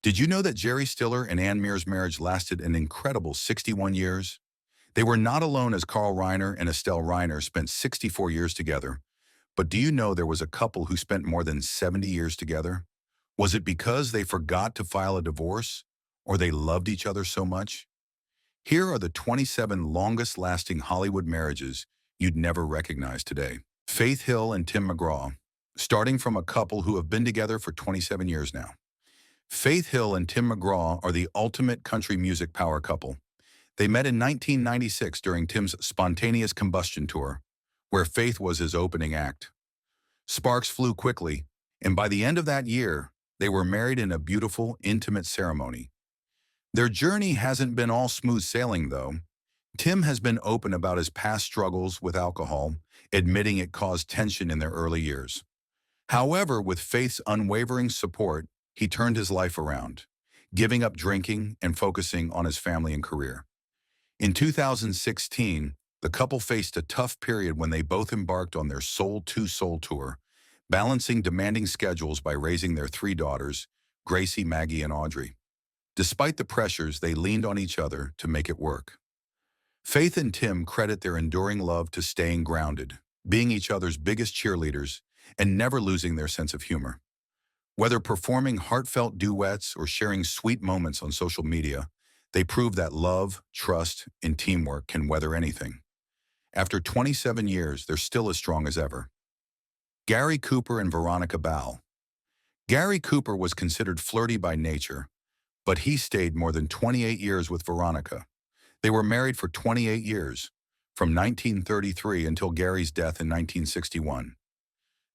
Did you know that Jerry Stiller and Ann Meare's marriage lasted an incredible 61 years? They were not alone, as Carl Reiner and Estelle Reiner spent 64 years together. But do you know there was a couple who spent more than 70 years together? Was it because they forgot to file a divorce, or they loved each other so much? Here are the 27 longest-lasting Hollywood marriages you'd never recognize today. Faith Hill and Tim McGraw, starting from a couple who have been together for 27 years now. Faith Hill and Tim McGraw are the ultimate country music power couple. They met in 1996 during Tim's Spontaneous Combustion Tour, where Faith was his opening act. Sparks flew quickly, and by the end of that year, they were married in a beautiful, intimate ceremony. Their journey hasn't been all smooth sailing, though. Tim has been open about his past struggles with alcohol, admitting it caused tension in their early years. However, with Faith's unwavering support, he turned his life around, giving up drinking and focusing on his family and career. In 2016, the couple faced a tough period when they both embarked on their Soul to Soul tour, balancing demanding schedules by raising their 3 daughters, Gracie, Maggie, and Audrey. Despite the pressures, they leaned on each other to make it work. Faith and Tim credit their enduring love to staying grounded, being each other's biggest cheerleaders, and never losing their sense of humor. Whether performing heartfelt duets or sharing sweet moments on social media, they prove that love, trust, and teamwork can weather anything. After 27 years, they're still as strong as ever. Gary Cooper and Veronica Ball. Gary Cooper was considered flirty by nature, but he stayed more than 28 years with Veronica. They were married for 28 years, from 1933 until Gary's death in 1961.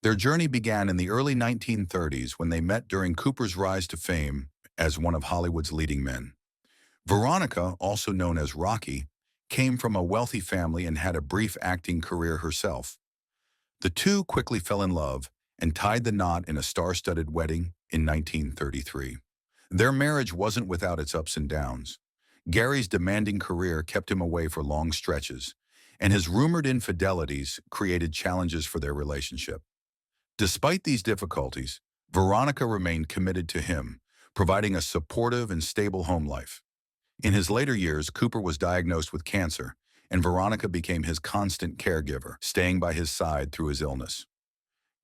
Their journey began in the early 1930s when they met during Cooper's rise to fame as one of Hollywood's leading men. Veronica, also known as Rocky, came from a wealthy family and had a brief acting career herself. The two quickly fell in love and tied the knot in a star-studded wedding in 1933. Their marriage wasn't without its ups and downs. Gary's demanding career kept him away for long stretches, and his rumored infidelities created challenges for their relationship. Despite these difficulties, Veronica remained committed to him, providing a supportive and stable home life. In his later years, Cooper was diagnosed with cancer, and Veronica became his constant caregiver, staying by his side through his illness.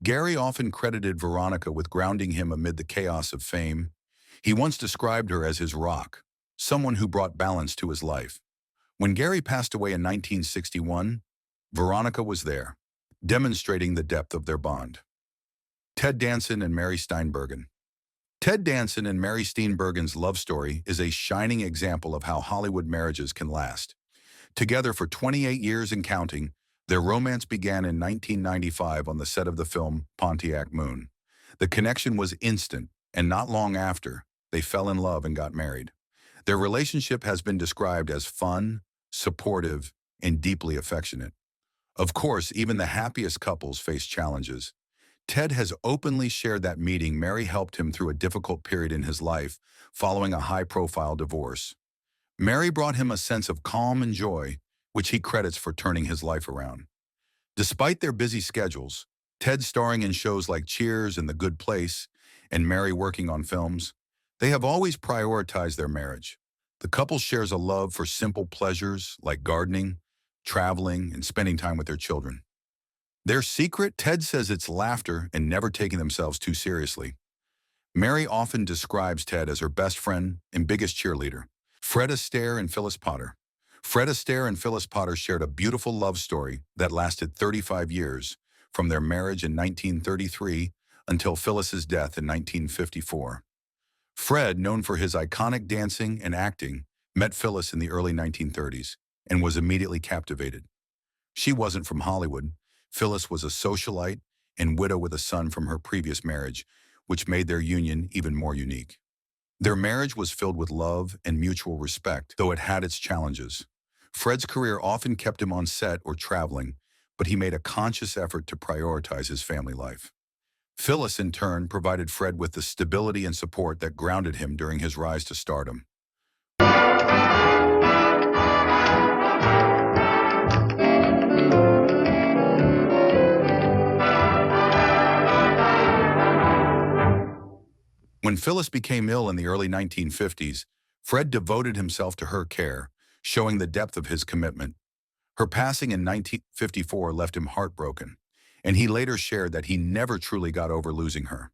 Gary often credited Veronica with grounding him amid the chaos of fame. He once described her as his rock, someone who brought balance to his life. When Gary passed away in 1961, Veronica was there, demonstrating the depth of their bond. Ted Danson and Mary Steenburgen. Ted Danson and Mary Steenburgen's love story is a shining example of how Hollywood marriages can last. Together for 28 years and counting, their romance began in 1995 on the set of the film Pontiac Moon. The connection was instant, and not long after, they fell in love and got married. Their relationship has been described as fun, supportive, and deeply affectionate. Of course, even the happiest couples face challenges. Ted has openly shared that meeting Mary helped him through a difficult period in his life following a high-profile divorce. Mary brought him a sense of calm and joy, which he credits for turning his life around. Despite their busy schedules, Ted starring in shows like Cheers and The Good Place, and Mary working on films, they have always prioritized their marriage. The couple shares a love for simple pleasures like gardening, traveling, and spending time with their children. Their secret, Ted says, it's laughter and never taking themselves too seriously. Mary often describes Ted as her best friend and biggest cheerleader. Fred Astaire and Phyllis Potter. Fred Astaire and Phyllis Potter shared a beautiful love story that lasted 35 years, from their marriage in 1933 until Phyllis's death in 1954. Fred, known for his iconic dancing and acting, met Phyllis in the early 1930s and was immediately captivated. She wasn't from Hollywood. Phyllis was a socialite and widow with a son from her previous marriage, which made their union even more unique. Their marriage was filled with love and mutual respect, though it had its challenges. Fred's career often kept him on set or traveling, but he made a conscious effort to prioritize his family life. Phyllis, in turn, provided Fred with the stability and support that grounded him during his rise to stardom. When Phyllis became ill in the early 1950s, Fred devoted himself to her care, showing the depth of his commitment. Her passing in 1954 left him heartbroken, and he later shared that he never truly got over losing her.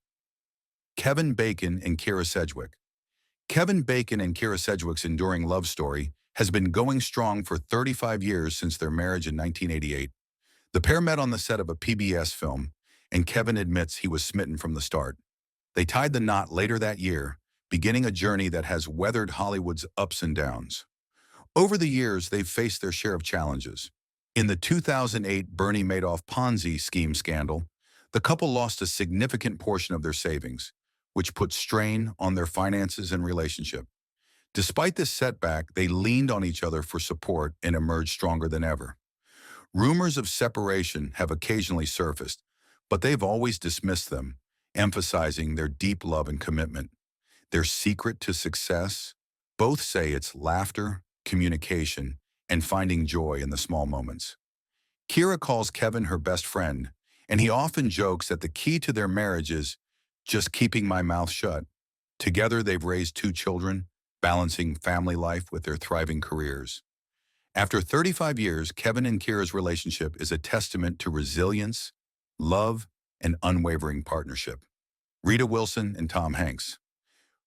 Kevin Bacon and Kyra Sedgwick. Kevin Bacon and Kyra Sedgwick's enduring love story has been going strong for 35 years since their marriage in 1988. The pair met on the set of a PBS film, and Kevin admits he was smitten from the start. They tied the knot later that year, beginning a journey that has weathered Hollywood's ups and downs. Over the years, they've faced their share of challenges. In the 2008 Bernie Madoff Ponzi scheme scandal, the couple lost a significant portion of their savings, which put strain on their finances and relationship. Despite this setback, they leaned on each other for support and emerged stronger than ever. Rumors of separation have occasionally surfaced, but they've always dismissed them, emphasizing their deep love and commitment. Their secret to success? Both say it's laughter, communication, and finding joy in the small moments. Kyra calls Kevin her best friend, and he often jokes that the key to their marriage is just keeping my mouth shut. Together, they've raised 2 children, balancing family life with their thriving careers. After 35 years, Kevin and Kyra's relationship is a testament to resilience, love, and unwavering partnership. Rita Wilson and Tom Hanks.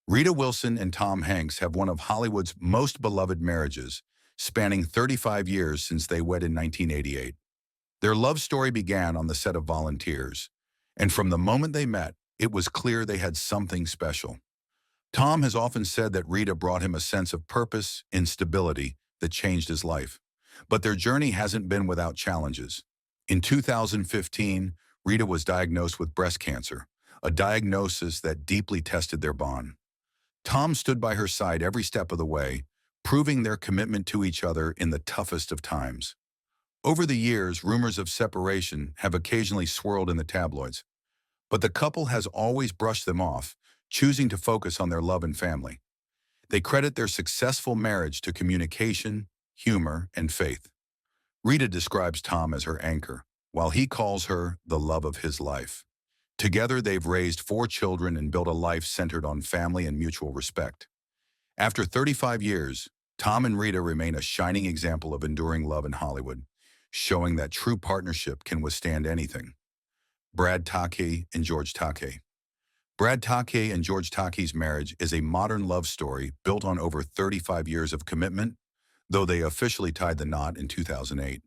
Rita Wilson and Tom Hanks have one of Hollywood's most beloved marriages, spanning 35 years since they wed in 1988. Their love story began on the set of Volunteers, and from the moment they met, it was clear they had something special. Tom has often said that Rita brought him a sense of purpose and stability that changed his life. But their journey hasn't been without challenges. In 2015, Rita was diagnosed with breast cancer, a diagnosis that deeply tested their bond. Tom stood by her side every step of the way, proving their commitment to each other in the toughest of times. Over the years, rumors of separation have occasionally swirled in the tabloids, but the couple has always brushed them off, choosing to focus on their love and family. They credit their successful marriage to communication, humor, and faith. Rita describes Tom as her anchor, while he calls her the love of his life. Together, they've raised 4 children and built a life centered on family and mutual respect. After 35 years, Tom and Rita remain a shining example of enduring love in Hollywood, showing that true partnership can withstand anything. Brad Takei and George Takei. Brad Takei and George Takei's marriage is a modern love story built on over 35 years of commitment, though they officially tied the knot in 2008.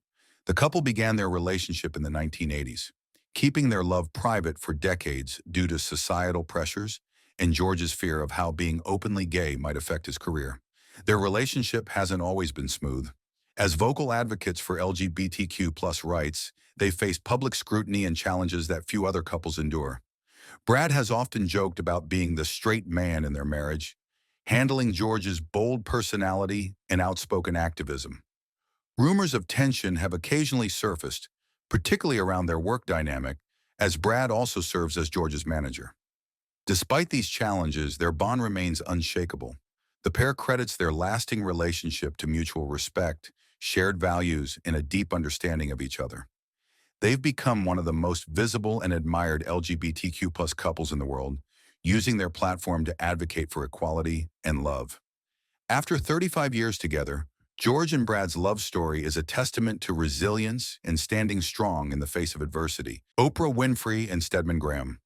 The couple began their relationship in the 1980s, keeping their love private for decades due to societal pressures and George's fear of how being openly gay might affect his career. Their relationship hasn't always been smooth. As vocal advocates for LGBTQ+ rights, they face public scrutiny and challenges that few other couples endure. Brad has often joked about being the straight man in their marriage, handling George's bold personality and outspoken activism. Rumors of tension have occasionally surfaced, particularly around their work dynamic, as Brad also serves as George's manager. Despite these challenges, their bond remains unshakable. The pair credits their lasting relationship to mutual respect, shared values, and a deep understanding of each other. They've become one of the most visible and admired LGBTQ+ couples in the world, using their platform to advocate for equality and love. After 35 years together, George and Brad's love story is a testament to resilience and standing strong in the face of adversity. Oprah Winfrey and Stedman Graham.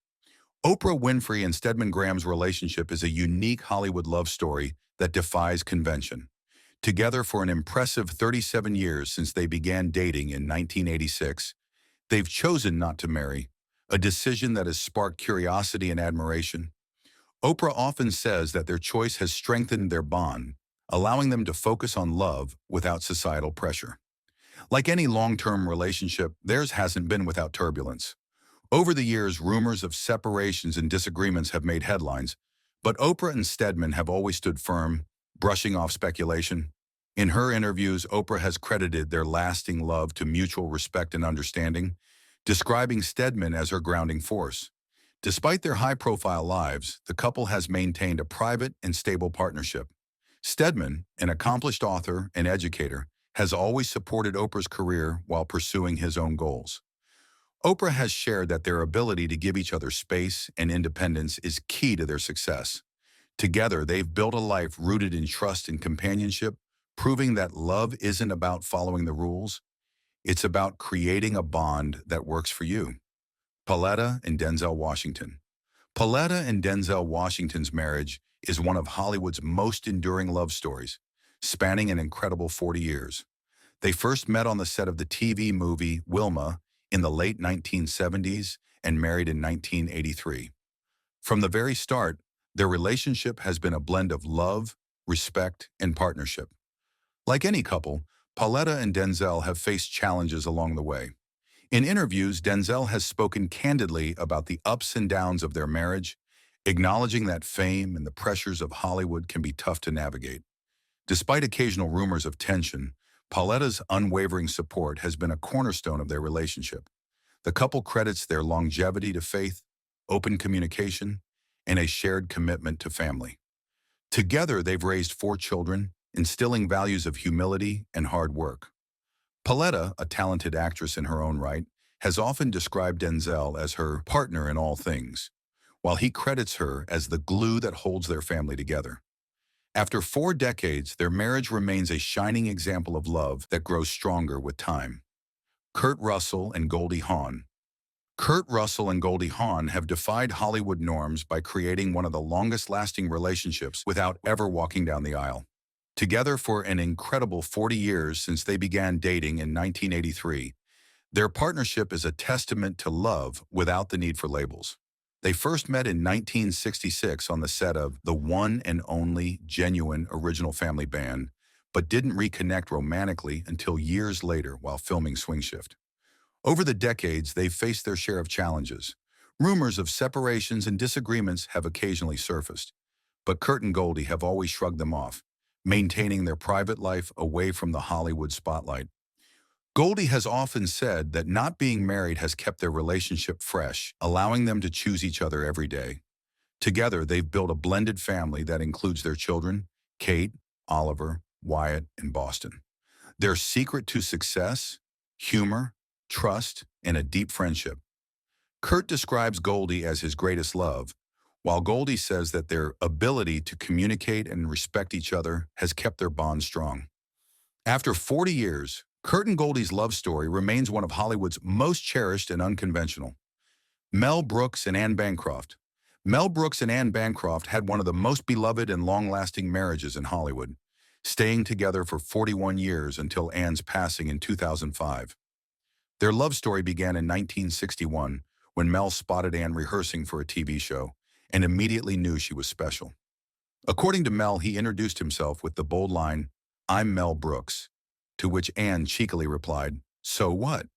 Oprah Winfrey and Stedman Graham's relationship is a unique Hollywood love story that defies convention. Together for an impressive 37 years since they began dating in 1986, they've chosen not to marry, a decision that has sparked curiosity and admiration. Oprah often says that their choice has strengthened their bond, allowing them to focus on love without societal pressure. Like any long-term relationship, theirs hasn't been without turbulence. Over the years, rumors of separations and disagreements have made headlines, but Oprah and Stedman have always stood firm, brushing off speculation. In her interviews, Oprah has credited their lasting love to mutual respect and understanding, describing Stedman as her grounding force. Despite their high-profile lives, the couple has maintained a private and stable partnership. Stedman, an accomplished author and educator, has always supported Oprah's career while pursuing his own goals. Oprah has shared that their ability to give each other space and independence is key to their success. Together, they've built a life rooted in trust and companionship, proving that love isn't about following the rules, it's about creating a bond that works for you. Pauletta and Denzel Washington. Pauletta and Denzel Washington's marriage is one of Hollywood's most enduring love stories, spanning an incredible 40 years. They first met on the set of the TV movie Wilma in the late 1970s and married in 1983. From the very start, their relationship has been a blend of love, respect, and partnership. Like any couple, Pauletta and Denzel have faced challenges along the way. In interviews, Denzel has spoken candidly about the ups and downs of their marriage, acknowledging that fame and the pressures of Hollywood can be tough to navigate. Despite occasional rumors of tension, Pauletta's unwavering support has been a cornerstone of their relationship. The couple credits their longevity to faith, open communication, and a shared commitment to family. Together, they've raised 4 children, instilling values of humility and hard work. Pauletta, a talented actress in her own right, has often described Denzel as her partner in all things, while he credits her as the glue that holds their family together. After 4 decades, their marriage remains a shining example of love that grows stronger with time. Kurt Russell and Goldie Hawn. Kurt Russell and Goldie Hawn have defied Hollywood norms by creating one of the longest-lasting relationships without ever walking down the aisle. Together for an incredible 40 years since they began dating in 1983, their partnership is a testament to love without the need for labels. They first met in 1966 on the set of the one and only genuine Original Family Band, but didn't reconnect romantically until years later while filming Swing Shift. Over the decades, they've faced their share of challenges. Rumors of separations and disagreements have occasionally surfaced, but Kurt and Goldie have always shrugged them off, maintaining their private life away from the Hollywood spotlight. Goldie has often said that not being married has kept their relationship fresh, allowing them to choose each other every day. Together, they've built a blended family that includes their children, Kate, Oliver, Wyatt, and Boston. Their secret to success? Humor, trust, and a deep friendship. Kurt describes Goldie as his greatest love, while Goldie says that their ability to communicate and respect each other has kept their bond strong. After 40 years, Kurt and Goldie's love story remains one of Hollywood's most cherished and unconventional. Mel Brooks and Anne Bancroft. Mel Brooks and Anne Bancroft had one of the most beloved and long-lasting marriages in Hollywood, staying together for 41 years until Anne's passing in 2005. Their love story began in 1961 when Mel spotted Anne rehearsing for a TV show and immediately knew she was special. According to Mel, he introduced himself with the bold line, "I'm Mel Brooks," to which Anne cheekily replied, "So what?"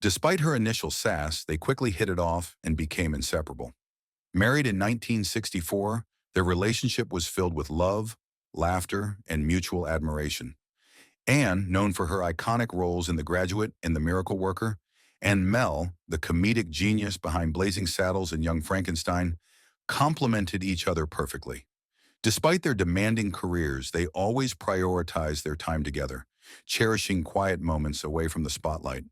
Despite her initial sass, they quickly hit it off and became inseparable. Married in 1964, their relationship was filled with love, laughter, and mutual admiration. Anne, known for her iconic roles in The Graduate and The Miracle Worker, and Mel, the comedic genius behind Blazing Saddles and Young Frankenstein, complemented each other perfectly. Despite their demanding careers, they always prioritized their time together, cherishing quiet moments away from the spotlight.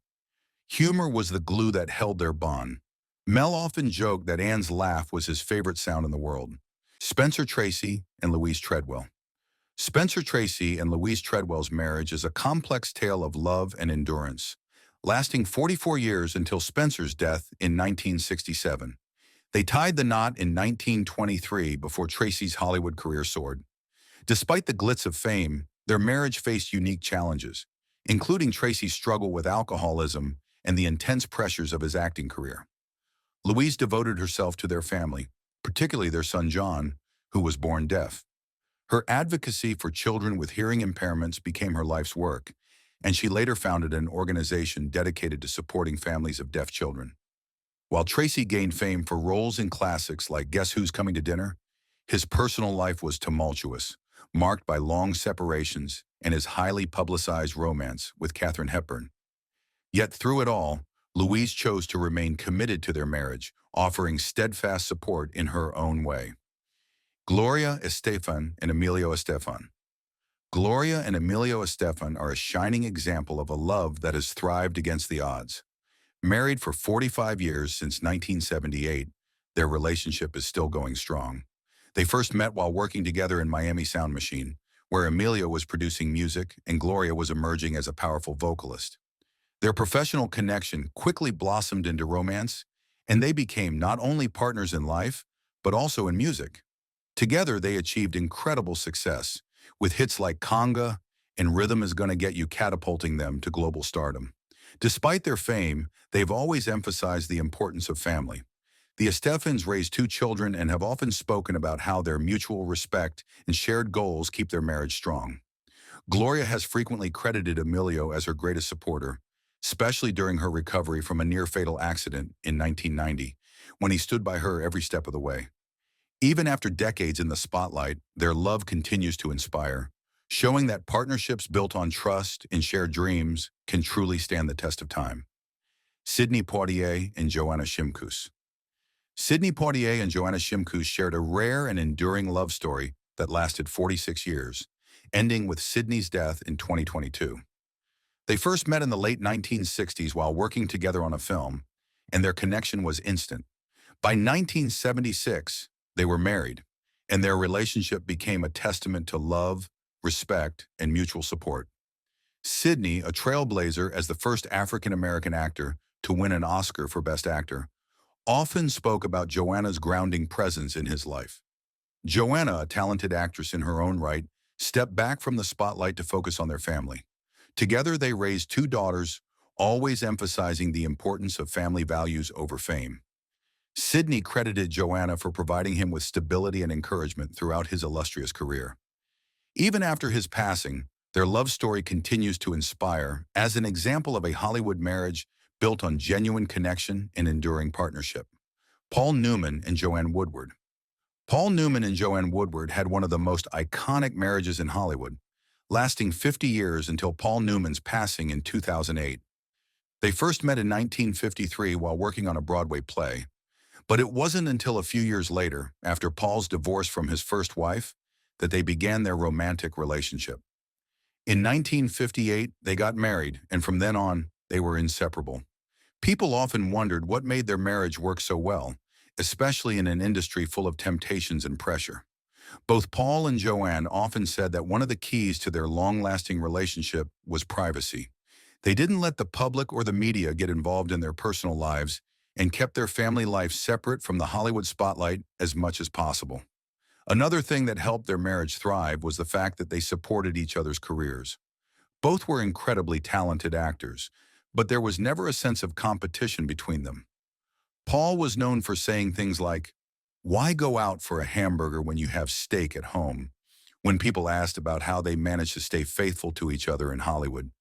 Humor was the glue that held their bond. Mel often joked that Anne's laugh was his favorite sound in the world. Spencer Tracy and Louise Treadwell. Spencer Tracy and Louise Treadwell's marriage is a complex tale of love and endurance, lasting 44 years until Spencer's death in 1967. They tied the knot in 1923 before Tracy's Hollywood career soared. Despite the glitz of fame, their marriage faced unique challenges, including Tracy's struggle with alcoholism and the intense pressures of his acting career. Louise devoted herself to their family, particularly their son John, who was born deaf. Her advocacy for children with hearing impairments became her life's work, and she later founded an organization dedicated to supporting families of deaf children. While Tracy gained fame for roles in classics like Guess Who's Coming to Dinner, his personal life was tumultuous, marked by long separations and his highly publicized romance with Katharine Hepburn. Yet through it all, Louise chose to remain committed to their marriage, offering steadfast support in her own way. Gloria Estefan and Emilio Estefan. Gloria and Emilio Estefan are a shining example of a love that has thrived against the odds. Married for 45 years since 1978, their relationship is still going strong. They first met while working together in Miami Sound Machine, where Emilio was producing music and Gloria was emerging as a powerful vocalist. Their professional connection quickly blossomed into romance, and they became not only partners in life, but also in music. Together, they achieved incredible success, with hits like Conga and Rhythm Is Gonna Get You catapulting them to global stardom. Despite their fame, they've always emphasized the importance of family. The Estefans raised two children and have often spoken about how their mutual respect and shared goals keep their marriage strong. Gloria has frequently credited Emilio as her greatest supporter, especially during her recovery from a near-fatal accident in 1990, when he stood by her every step of the way. Even after decades in the spotlight, their love continues to inspire, showing that partnerships built on trust and shared dreams can truly stand the test of time. Sidney Poitier and Joanna Shimkus. Sidney Poitier and Joanna Shimkus shared a rare and enduring love story that lasted 46 years, ending with Sidney's death in 2022. They first met in the late 1960s while working together on a film, and their connection was instant. By 1976, they were married, and their relationship became a testament to love, respect, and mutual support. Sidney, a trailblazer as the first African-American actor to win an Oscar for Best Actor, often spoke about Joanna's grounding presence in his life. Joanna, a talented actress in her own right, stepped back from the spotlight to focus on their family. Together, they raised two daughters, always emphasizing the importance of family values over fame. Sidney credited Joanna for providing him with stability and encouragement throughout his illustrious career. Even after his passing, their love story continues to inspire as an example of a Hollywood marriage built on genuine connection and enduring partnership. Paul Newman and Joanne Woodward. Paul Newman and Joanne Woodward had one of the most iconic marriages in Hollywood, lasting 50 years until Paul Newman's passing in 2008. They first met in 1953 while working on a Broadway play, but it wasn't until a few years later, after Paul's divorce from his first wife, that they began their romantic relationship. In 1958, they got married, and from then on, they were inseparable. People often wondered what made their marriage work so well, especially in an industry full of temptations and pressure. Both Paul and Joanne often said that one of the keys to their long-lasting relationship was privacy. They didn't let the public or the media get involved in their personal lives and kept their family life separate from the Hollywood spotlight as much as possible. Another thing that helped their marriage thrive was the fact that they supported each other's careers. Both were incredibly talented actors, but there was never a sense of competition between them. Paul was known for saying things like, "Why go out for a hamburger when you have steak at home?" when people asked about how they managed to stay faithful to each other in Hollywood.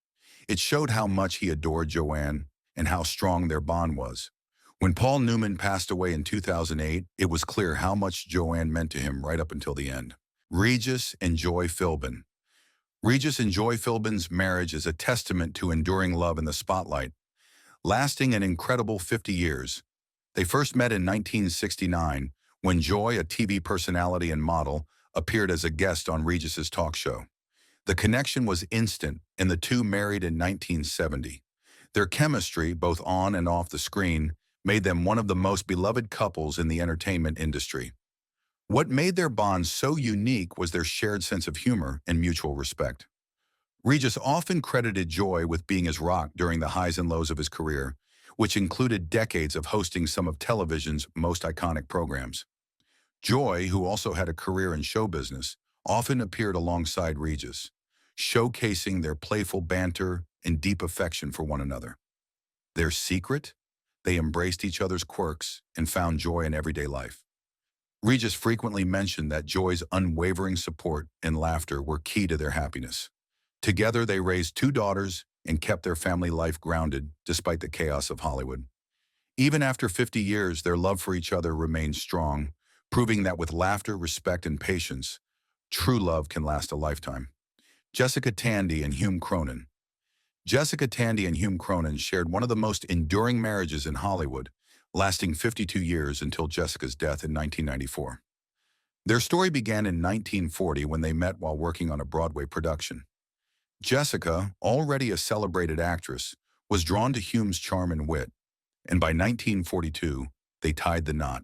It showed how much he adored Joanne and how strong their bond was. When Paul Newman passed away in 2008, it was clear how much Joanne meant to him right up until the end. Regis and Joy Philbin. Regis and Joy Philbin's marriage is a testament to enduring love in the spotlight, lasting an incredible 50 years. They first met in 1969 when Joy, a TV personality and model, appeared as a guest on Regis's talk show. The connection was instant, and the two married in 1970. Their chemistry, both on and off the screen, made them one of the most beloved couples in the entertainment industry. What made their bond so unique was their shared sense of humor and mutual respect. Regis often credited Joy with being his rock during the highs and lows of his career, which included decades of hosting some of television's most iconic programs. Joy, who also had a career in show business, often appeared alongside Regis, showcasing their playful banter and deep affection for one another. Their secret? They embraced each other's quirks and found joy in everyday life. Regis frequently mentioned that Joy's unwavering support and laughter were key to their happiness. Together, they raised two daughters and kept their family life grounded despite the chaos of Hollywood. Even after 50 years, their love for each other remained strong, proving that with laughter, respect, and patience, true love can last a lifetime. Jessica Tandy and Hume Cronin. Jessica Tandy and Hume Cronin shared one of the most enduring marriages in Hollywood, lasting 52 years until Jessica's death in 1994. Their story began in 1940 when they met while working on a Broadway production. Jessica, already a celebrated actress, was drawn to Hume's charm and wit, and by 1942, they tied the knot,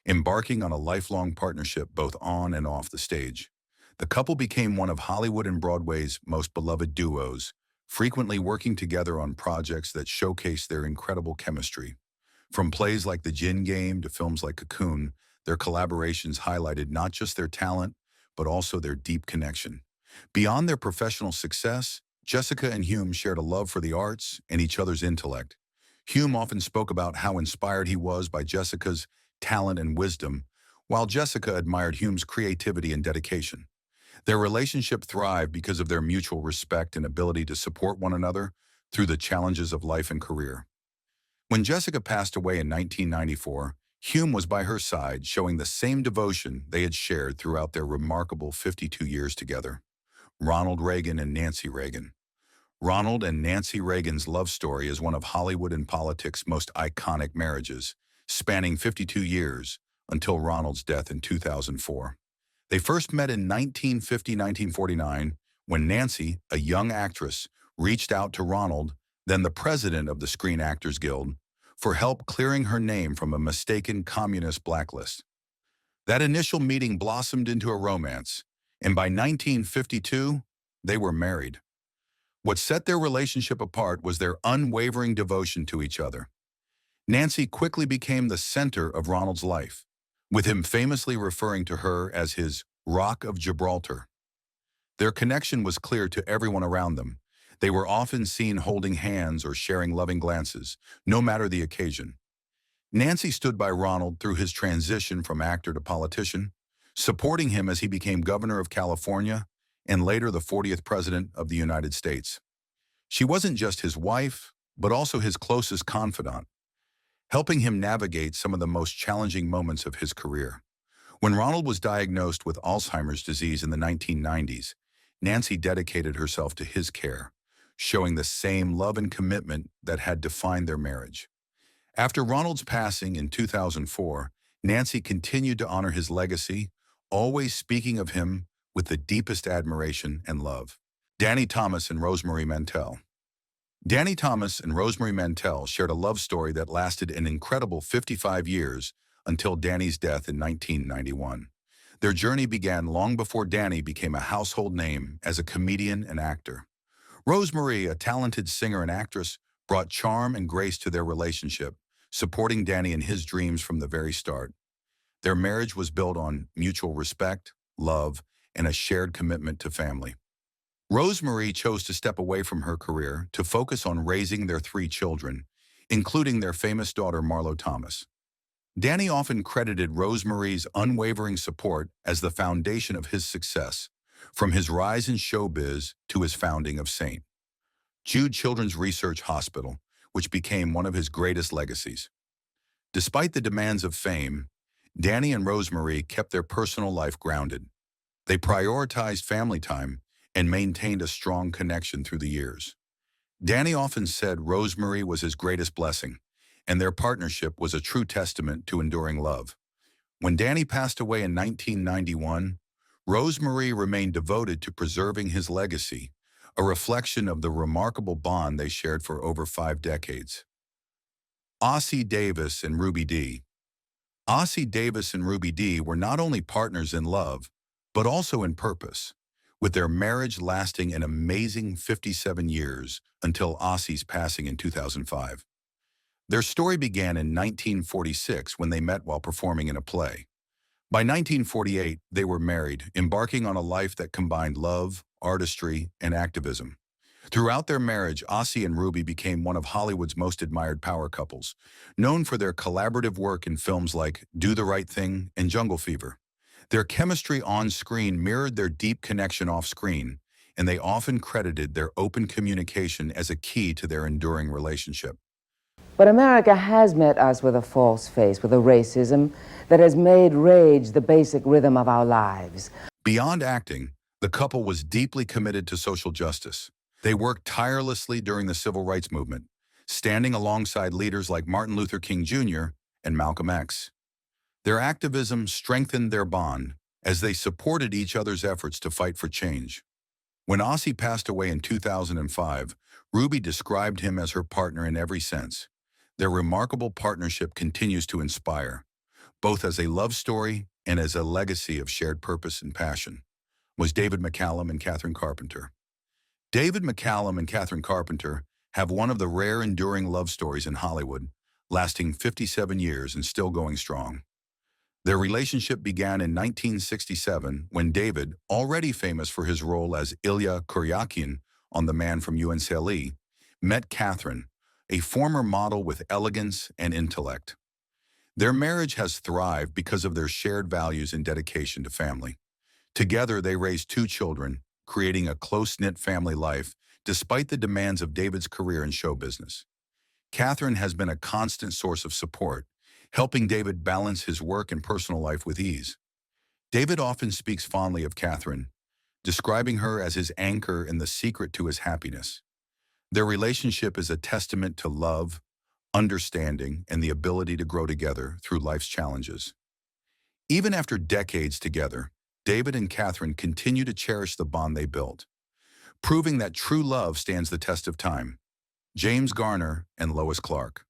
embarking on a lifelong partnership both on and off the stage. The couple became one of Hollywood and Broadway's most beloved duos, frequently working together on projects that showcase their incredible chemistry. From plays like The Gin Game to films like Cocoon, their collaborations highlighted not just their talent, but also their deep connection. Beyond their professional success, Jessica and Hume shared a love for the arts and each other's intellect. Hume often spoke about how inspired he was by Jessica's talent and wisdom, while Jessica admired Hume's creativity and dedication. Their relationship thrived because of their mutual respect and ability to support one another through the challenges of life and career. When Jessica passed away in 1994, Hume was by her side, showing the same devotion they had shared throughout their remarkable 52 years together. Ronald Reagan and Nancy Reagan. Ronald and Nancy Reagan's love story is one of Hollywood and politics' most iconic marriages, spanning 52 years until Ronald's death in 2004. They first met in 1949, when Nancy, a young actress, reached out to Ronald, then the president of the Screen Actors Guild, for help clearing her name from a mistaken communist blacklist. That initial meeting blossomed into a romance, and by 1952, they were married. What set their relationship apart was their unwavering devotion to each other. Nancy quickly became the center of Ronald's life, with him famously referring to her as his Rock of Gibraltar. Their connection was clear to everyone around them. They were often seen holding hands or sharing loving glances, no matter the occasion. Nancy stood by Ronald through his transition from actor to politician, supporting him as he became governor of California and later the 40th president of the United States. She wasn't just his wife, but also his closest confidant, helping him navigate some of the most challenging moments of his career. When Ronald was diagnosed with Alzheimer's disease in the 1990s, Nancy dedicated herself to his care, showing the same love and commitment that had defined their marriage. After Ronald's passing in 2004, Nancy continued to honor his legacy, always speaking of him with the deepest admiration and love. Danny Thomas and Rosemary Mantell. Danny Thomas and Rosemary Mantell shared a love story that lasted an incredible 55 years until Danny's death in 1991. Their journey began long before Danny became a household name as a comedian and actor. Rosemary, a talented singer and actress, brought charm and grace to their relationship, supporting Danny in his dreams from the very start. Their marriage was built on mutual respect, love, and a shared commitment to family. Rosemary chose to step away from her career to focus on raising their 3 children, including their famous daughter Marlo Thomas. Danny often credited Rosemary's unwavering support as the foundation of his success, from his rise in showbiz to his founding of St. Jude Children's Research Hospital, which became one of his greatest legacies. Despite the demands of fame, Danny and Rosemary kept their personal life grounded. They prioritized family time and maintained a strong connection through the years. Danny often said Rosemary was his greatest blessing, and their partnership was a true testament to enduring love. When Danny passed away in 1991, Rosemary remained devoted to preserving his legacy, a reflection of the remarkable bond they shared for over 5 decades. Ossie Davis and Ruby Dee. Ossie Davis and Ruby Dee were not only partners in love, but also in purpose, with their marriage lasting an amazing 57 years until Ossie's passing in 2005. Their story began in 1946 when they met while performing in a play. By 1948, they were married, embarking on a life that combined love, artistry, and activism. Throughout their marriage, Ossie and Ruby became one of Hollywood's most admired power couples, known for their collaborative work in films like Do the Right Thing and Jungle Fever. Their chemistry on screen mirrored their deep connection off screen, and they often credited their open communication as a key to their enduring relationship. But America has met us with a false face, with a racism that has made rage the basic rhythm of our lives. Beyond acting, the couple was deeply committed to social justice. They worked tirelessly during the Civil Rights Movement, standing alongside leaders like Martin Luther King Jr. and Malcolm X. Their activism strengthened their bond as they supported each other's efforts to fight for change. When Ossie passed away in 2005, Ruby described him as her partner in every sense. Their remarkable partnership continues to inspire, both as a love story and as a legacy of shared purpose and passion, was David McCallum and Catherine Carpenter. David McCallum and Catherine Carpenter have one of the rare enduring love stories in Hollywood, lasting 57 years and still going strong. Their relationship began in 1967 when David, already famous for his role as Ilya Kuryakin on The Man from UNCLE, met Catherine, a former model with elegance and intellect. Their marriage has thrived because of their shared values and dedication to family. Together, they raised 2 children, creating a close-knit family life despite the demands of David's career in show business. Catherine has been a constant source of support, helping David balance his work and personal life with ease. David often speaks fondly of Catherine, describing her as his anchor and the secret to his happiness. Their relationship is a testament to love, understanding, and the ability to grow together through life's challenges. Even after decades together, David and Catherine continue to cherish the bond they built, proving that true love stands the test of time. James Garner and Lois Clark.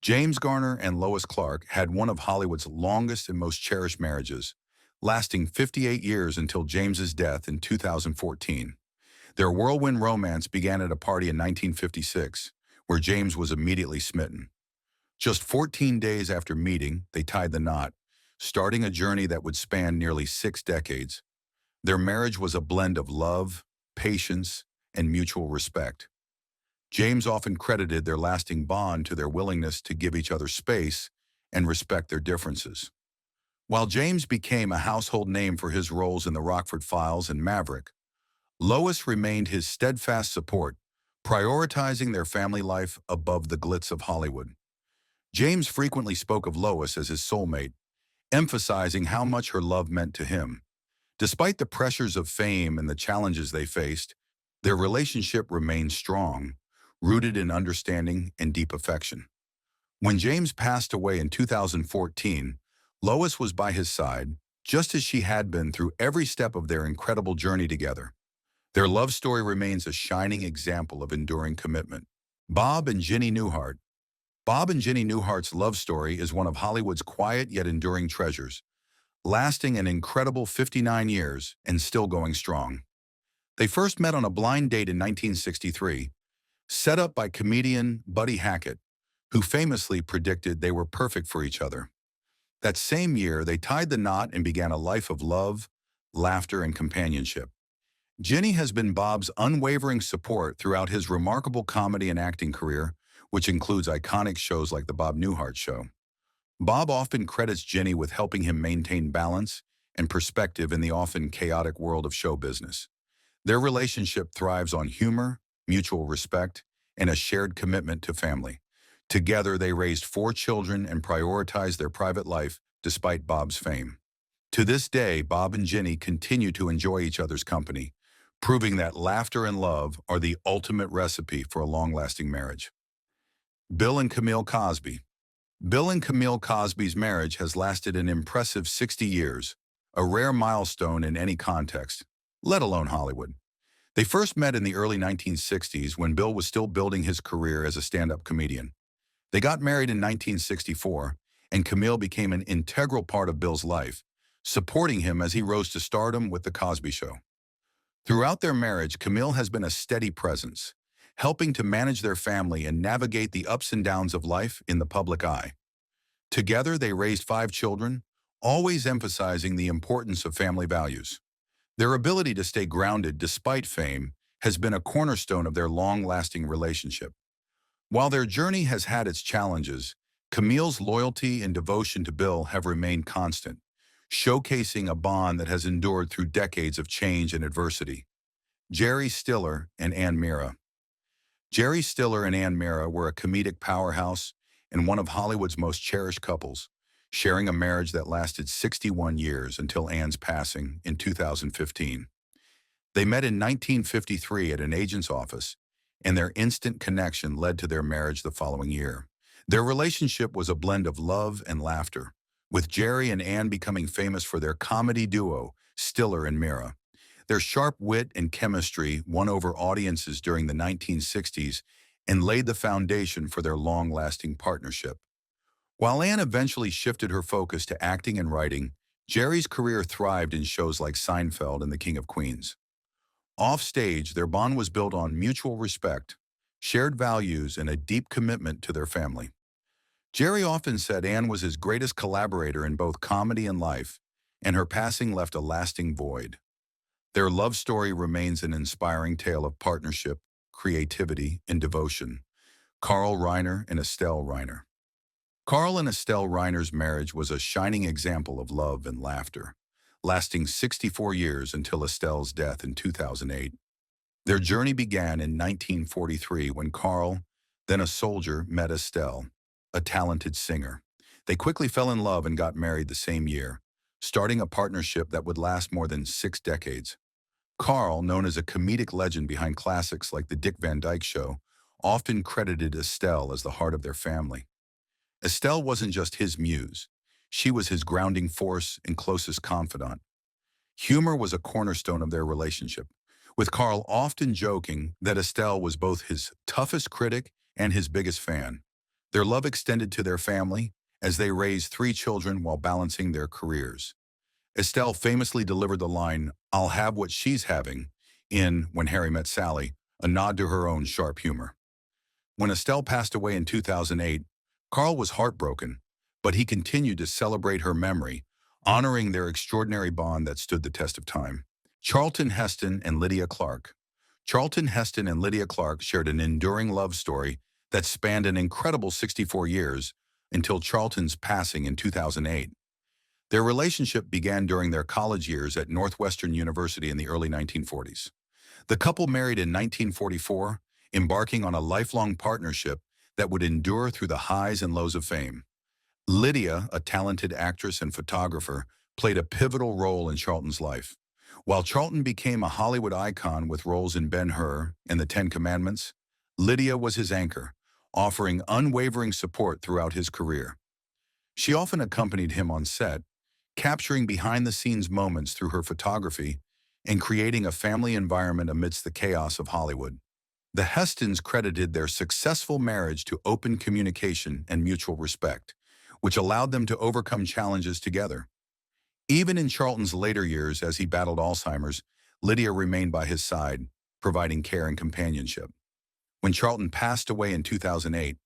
James Garner and Lois Clark had one of Hollywood's longest and most cherished marriages, lasting 58 years until James's death in 2014. Their whirlwind romance began at a party in 1956, where James was immediately smitten. Just 14 days after meeting, they tied the knot, starting a journey that would span nearly 6 decades. Their marriage was a blend of love, patience, and mutual respect. James often credited their lasting bond to their willingness to give each other space and respect their differences. While James became a household name for his roles in The Rockford Files and Maverick, Lois remained his steadfast support, prioritizing their family life above the glitz of Hollywood. James frequently spoke of Lois as his soulmate, emphasizing how much her love meant to him. Despite the pressures of fame and the challenges they faced, their relationship remained strong, rooted in understanding and deep affection. When James passed away in 2014, Lois was by his side, just as she had been through every step of their incredible journey together. Their love story remains a shining example of enduring commitment. Bob and Jenny Newhart. Bob and Jenny Newhart's love story is one of Hollywood's quiet yet enduring treasures, lasting an incredible 59 years and still going strong. They first met on a blind date in 1963, set up by comedian Buddy Hackett, who famously predicted they were perfect for each other. That same year, they tied the knot and began a life of love, laughter, and companionship. Jenny has been Bob's unwavering support throughout his remarkable comedy and acting career, which includes iconic shows like The Bob Newhart Show. Bob often credits Jenny with helping him maintain balance and perspective in the often chaotic world of show business. Their relationship thrives on humor, mutual respect, and a shared commitment to family. Together, they raised 4 children and prioritized their private life despite Bob's fame. To this day, Bob and Jenny continue to enjoy each other's company, proving that laughter and love are the ultimate recipe for a long-lasting marriage. Bill and Camille Cosby. Bill and Camille Cosby's marriage has lasted an impressive 60 years, a rare milestone in any context, let alone Hollywood. They first met in the early 1960s when Bill was still building his career as a stand-up comedian. They got married in 1964, and Camille became an integral part of Bill's life, supporting him as he rose to stardom with The Cosby Show. Throughout their marriage, Camille has been a steady presence, helping to manage their family and navigate the ups and downs of life in the public eye. Together, they raised 5 children, always emphasizing the importance of family values. Their ability to stay grounded despite fame has been a cornerstone of their long-lasting relationship. While their journey has had its challenges, Camille's loyalty and devotion to Bill have remained constant, showcasing a bond that has endured through decades of change and adversity. Jerry Stiller and Ann Mira. Jerry Stiller and Ann Mira were a comedic powerhouse and one of Hollywood's most cherished couples, sharing a marriage that lasted 61 years until Ann's passing in 2015. They met in 1953 at an agent's office, and their instant connection led to their marriage the following year. Their relationship was a blend of love and laughter, with Jerry and Ann becoming famous for their comedy duo, Stiller and Mira. Their sharp wit and chemistry won over audiences during the 1960s and laid the foundation for their long-lasting partnership. While Anne eventually shifted her focus to acting and writing, Jerry's career thrived in shows like Seinfeld and The King of Queens. Off-stage, their bond was built on mutual respect, shared values, and a deep commitment to their family. Jerry often said Anne was his greatest collaborator in both comedy and life, and her passing left a lasting void. Their love story remains an inspiring tale of partnership, creativity, and devotion. Carl Reiner and Estelle Reiner. Carl and Estelle Reiner's marriage was a shining example of love and laughter, lasting 64 years until Estelle's death in 2008. Their journey began in 1943 when Carl, then a soldier, met Estelle, a talented singer. They quickly fell in love and got married the same year, starting a partnership that would last more than 6 decades. Carl, known as a comedic legend behind classics like The Dick Van Dyke Show, often credited Estelle as the heart of their family. Estelle wasn't just his muse. She was his grounding force and closest confidant. Humor was a cornerstone of their relationship, with Carl often joking that Estelle was both his toughest critic and his biggest fan. Their love extended to their family as they raised 3 children while balancing their careers. Estelle famously delivered the line, "I'll have what she's having," in When Harry Met Sally, a nod to her own sharp humor. When Estelle passed away in 2008, Carl was heartbroken, but he continued to celebrate her memory, honoring their extraordinary bond that stood the test of time. Charlton Heston and Lydia Clark. Charlton Heston and Lydia Clark shared an enduring love story that spanned an incredible 64 years until Charlton's passing in 2008. Their relationship began during their college years at Northwestern University in the early 1940s. The couple married in 1944, embarking on a lifelong partnership that would endure through the highs and lows of fame. Lydia, a talented actress and photographer, played a pivotal role in Charlton's life. While Charlton became a Hollywood icon with roles in Ben-Hur and The Ten Commandments, Lydia was his anchor, offering unwavering support throughout his career. She often accompanied him on set, capturing behind-the-scenes moments through her photography and creating a family environment amidst the chaos of Hollywood. The Hestons credited their successful marriage to open communication and mutual respect, which allowed them to overcome challenges together. Even in Charlton's later years as he battled Alzheimer's, Lydia remained by his side, providing care and companionship. When Charlton passed away in 2008,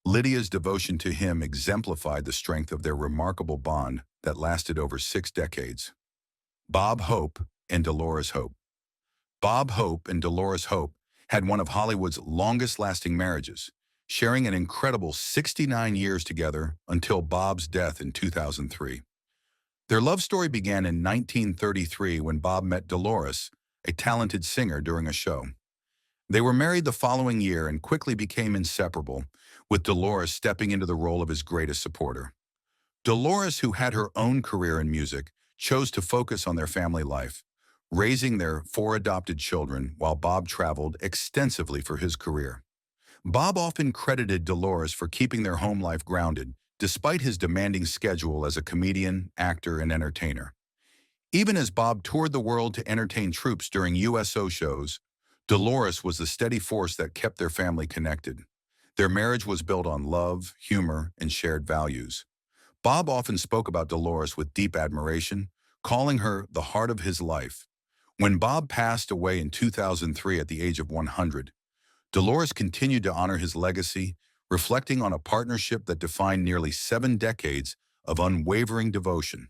Lydia's devotion to him exemplified the strength of their remarkable bond that lasted over 6 decades. Bob Hope and Dolores Hope. Bob Hope and Dolores Hope had one of Hollywood's longest-lasting marriages, sharing an incredible 69 years together until Bob's death in 2003. Their love story began in 1933 when Bob met Dolores, a talented singer, during a show. They were married the following year and quickly became inseparable, with Dolores stepping into the role of his greatest supporter. Dolores, who had her own career in music, chose to focus on their family life, raising their 4 adopted children while Bob traveled extensively for his career. Bob often credited Dolores for keeping their home life grounded, despite his demanding schedule as a comedian, actor, and entertainer. Even as Bob toured the world to entertain troops during USO shows, Dolores was the steady force that kept their family connected. Their marriage was built on love, humor, and shared values. Bob often spoke about Dolores with deep admiration, calling her the heart of his life. When Bob passed away in 2003 at the age of 100, Dolores continued to honor his legacy, reflecting on a partnership that defined nearly 7 decades of unwavering devotion.